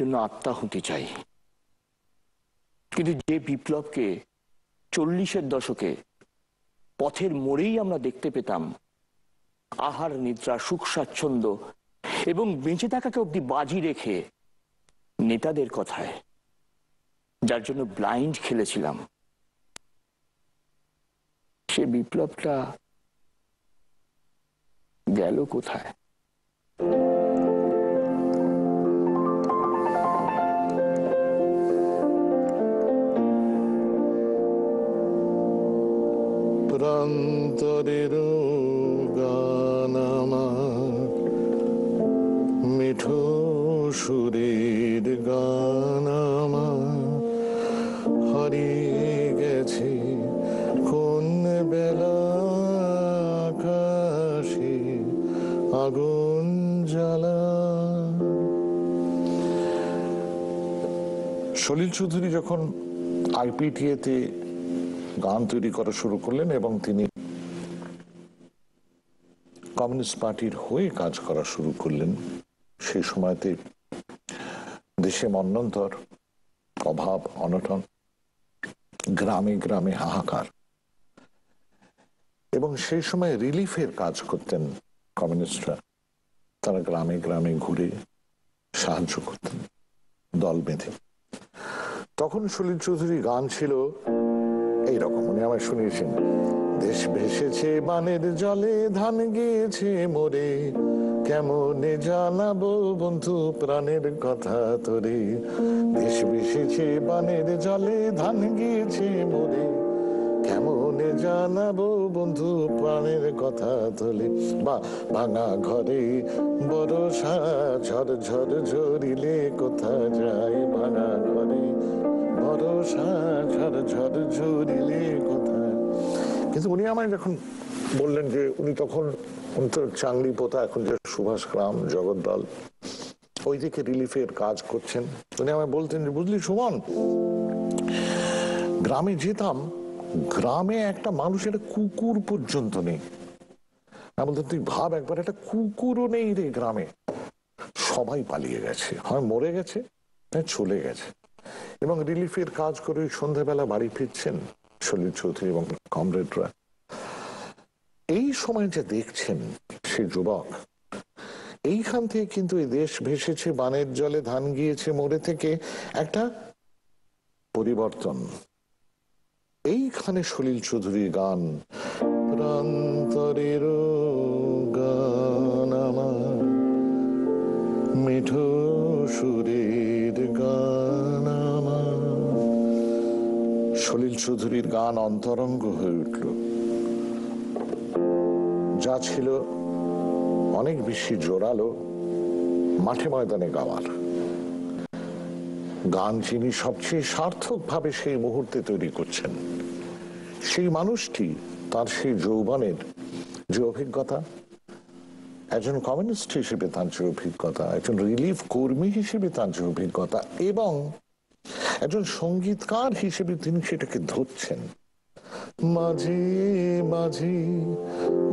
জন্য আত্মাহুতি চাই। কিন্তু যে বিপ্লবকে 40-এর দশকে পথের মোড়েই আমরা দেখতে পেতাম, আহার নিদ্রা সুখ স্বাচ্ছন্দ্য এবং বেঁচে থাকাকে অব্দি বাজি রেখে নেতাদের কথায়, যার জন্য ব্লাইন্ড খেলেছিলাম, সে বিপ্লবটা গেল কোথায়? প্রান্তরের গান আমার, মিঠো সুরের গান আমার, হারিয়ে গেছে কোন বেলা আকাশে আগুন জ্বালা। সলিল চৌধুরী যখন আইপিটিএতে গান তৈরি করা শুরু করলেন এবং তিনি কমিউনিস্ট পার্টির হয়ে কাজ করা শুরু করলেন, সেই সময়তে দেশে মন্বন্তর, অভাব, অনটন, গ্রামে গ্রামে হাহাকার, এবং সেই সময় রিলিফের কাজ করতেন কমিউনিস্টরা। তারা গ্রামে গ্রামে ঘুরে সাহায্য করতেন দল বেঁধে। তখন সলিল চৌধুরী গান ছিল এইরকম, উনি আমায় শুনিয়েছেন। দেশ ভেসেছে বানের জলে, ধান গিয়েছে মোরে, কেমনে জানাবো বন্ধু প্রাণের কথা তোরে। দেশ ভেসেছে বানের জলে, ধান গিয়েছে মোরে, কেমনে জানাবো বন্ধু প্রাণের কথা তোলে। বা ভাঙা ঘরে বরষা ঝড় ঝড় ঝরিলে কোথা যায়, ভাঙা ঘরে বরষা ঝড় ঝড় ঝরিলে কোথায়। কিন্তু উনি আমায় যখন বললেন যে উনি তখন, উনি তো চাংলি পোতা, এখন যে সুভাষ গ্রাম জগদ্দল ওইদিকে রিলিফের কাজ করছেন, উনি আমায় বলতেন যে বুঝলি সুমন, গ্রামে যেতাম, গ্রামে একটা মানুষের কুকুর পর্যন্ত নেই। আমি বলতাম তুই ভাব একবার, একটা কুকুরও নেই রে গ্রামে, সবাই পালিয়ে গেছে, হয় মরে গেছে চলে গেছে। এবং রিলিফের কাজ করে সন্ধ্যাবেলা বাড়ি ফিরছেন সলিল চৌধুরী এবং কমরেডরা। এই সময় যে দেখছেন সে যুবক, এইখান থেকে কিন্তু এই দেশ ভেসেছে বানের জলে, ধান গিয়েছে মোরে থেকে একটা পরিবর্তন। এইখানে সলিল চৌধুরীর গান, প্রান্তরের গান আমার, মিঠো সুরের গান আমার, সলিল চৌধুরীর গান অন্তরঙ্গ হয়ে উঠল। যা ছিল অনেক বেশি জোরালো, মাঠে ময়দানে গাওয়ার গান যিনি সবচেয়ে সার্থক ভাবে সেই মুহূর্তে তৈরি করছেন, সেই মানুষটি, তার সেই যৌবনের যে অভিজ্ঞতা, একজন কমিউনিস্ট হিসেবে তার যে অভিজ্ঞতা, একজন রিলিফ কর্মী হিসেবে তার যে অভিজ্ঞতা, এবং একজন সঙ্গীতকার হিসেবে তিনি সেটাকে ধরছেন। মাঝে মাঝে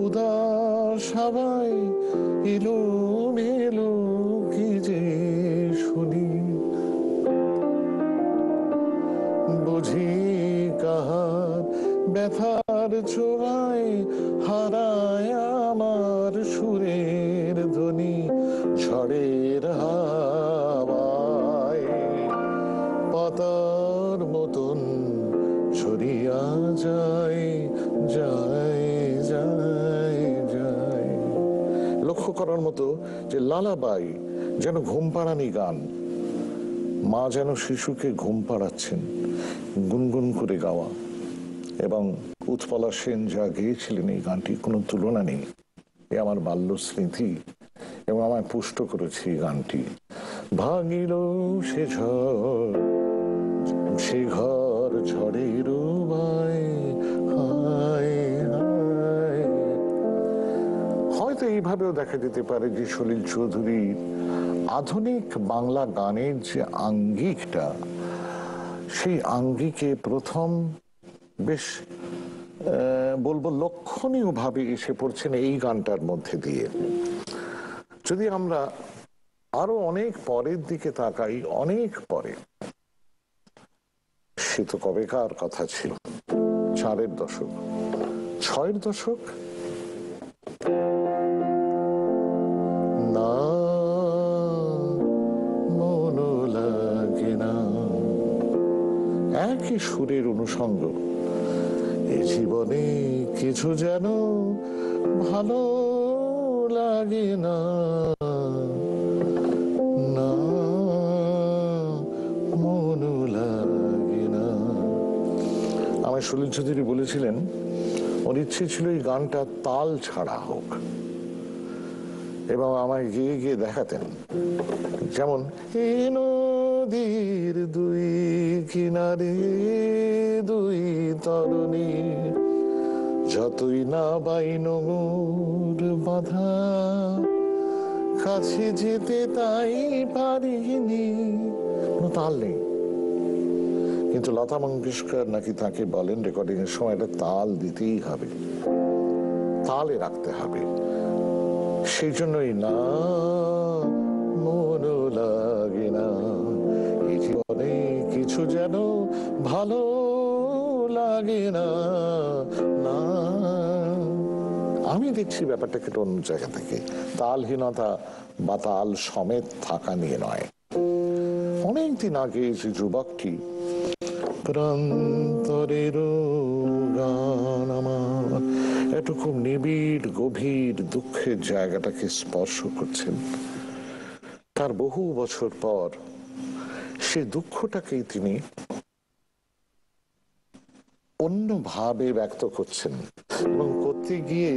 উদাস হাওয়ায় এলো মেলো কি যে শুনি, বুঝি কাহার ব্যথার ছোঁয়ায় হারায় আমার সুরের ধ্বনি, ঝড়ের হাওয়ায় পাতার মতন ছড়িয়া যায় যায় যায় যায়। লক্ষ্য করার মতো যে লালাবাই যেন ঘুম পাড়ানি গান, মা যেন শিশুকে ঘুম পাড়াচ্ছেন, গুনগুন করে গাওয়া। এবং উৎপলা সেন যা গেয়েছিলেন এই গানটি কোনো তুলনা নেই। এ আমার বাল্য স্মৃতি এবং আমায় পুষ্ট করেছে এই গানটি। ভাঙিল সে ঝড়, সে ঘর ঝড়ের হয়তো এইভাবেও দেখা যেতে পারে যে সলিল চৌধুরী আধুনিক বাংলা গানের যে আঙ্গিকটা, সেই আঙ্গিকে প্রথম বেশ বলবো লক্ষণীয় ভাবে এসে পড়ছেন এই গানটার মধ্যে দিয়ে। যদি আমরা আরো অনেক পরের দিকে তাকাই, অনেক পরে, সে তো কবেকার কথা ছিল, 4-এর দশক, 6-এর দশক। না মন লাগে না, একই সুরের অনুষঙ্গ। এ জীবনে কিছু যেন ভালো লাগে না, না মন লাগে না। আমার সলিল চৌধুরী বলেছিলেন ওর ইচ্ছে ছিল এই গানটা তাল ছাড়া হোক, এবং আমায় গিয়ে গিয়ে দেখাতেন। যেমন এ নদীর দুই কিনারে দুই তরুণী, যতই না বাই নোঙর বাঁধা, কাছে যেতে তাই পারিনি। কোনো তাল নেই, কিন্তু লতা মঙ্গেশকর নাকি তাকে বলেন রেকর্ডিং এর সময় একটা তাল দিতেই হবে, তালে রাখতে হবে। সেই জন্যই না মন লাগে না, এই জীবনে কিছু যেন ভালো লাগে না, না। আমি দেখছি ব্যাপারটাকে একটু অন্য জায়গা থেকে, তালহীনতা বা তাল সমেত থাকা নিয়ে নয়। অনেকদিন আগে যে যুবকটি প্রান্তরের গান আমার একটু খুব নিবিড় গভীর দুঃখের জায়গাটাকে স্পর্শ করছেন, তার বহু বছর পর সে দুঃখটাকেই তিনি অন্যভাবে ব্যক্ত করছেন, এবং করতে গিয়ে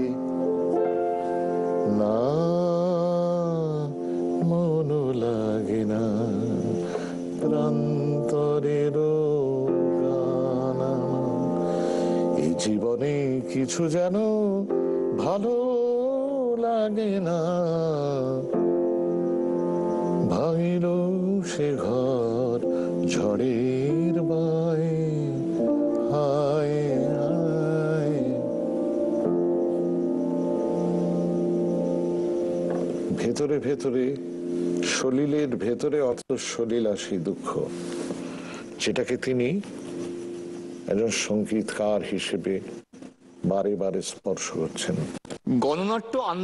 না মন লাগে না প্রান্তরের গান আমার, এই জীবনে কিছু যেন ভালো লাগে না, ভাঙিল সে ঘর ঝড়ের বায়, হায় হায়। ভেতরে ভেতরে সলিলের ভেতরে অত সলিলা সেই দুঃখ, যেটাকে তিনি একজন সঙ্গীতকার হিসেবে বারে বারে স্পর্শ করছেন। গণনাট্য